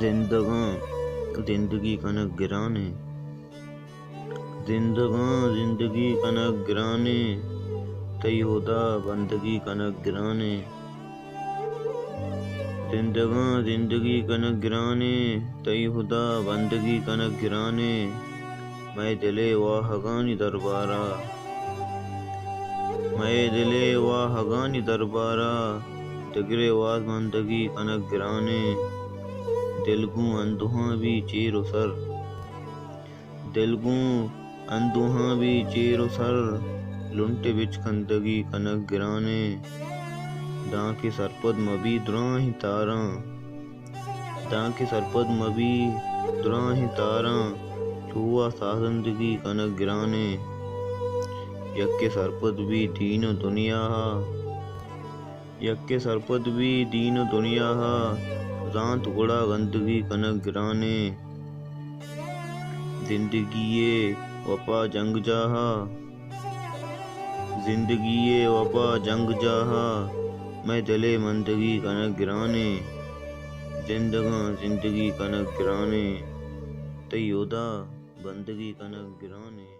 जिंदगां जिंदगी कनक गिराने, जिंदगां जिंदगी कनक गिराने, तई होदा बंदगी कनक गिराने। जिंदगां जिंदगी कनक गिराने, तई होदा बंदगी कनक गिराने। मैं दिले वाहगानी दरबारा, मैं दिले वाहगानी दरबारा, दिगरे वाज बंदगी कनक गिराने। दिलगू अंदुहा भी चेरो सर, दिलगू अंदुहा भी चेरो सर, लुंटे बिच खंदगी कनक गिराने। दांके सरपद मबी दुराही तारा, दांके सरपद मबी दुराही तारा, छुआ साजंदगी कनक गिराने। यक्के सरपद भी दीनो दुनिया हा, यक्के सरपद भी दीनो दुनिया हा, रात गुड़ा गंदगी कनक गिराने। जिंदगीए वफा जंग जाहा, जिंदगीए वफा जंग जाहा, मैं दिले मंदगी कनक गिराने। जिंदगां जिंदगी कनक गिराने, तई होदा बंदगी कनक गिराने।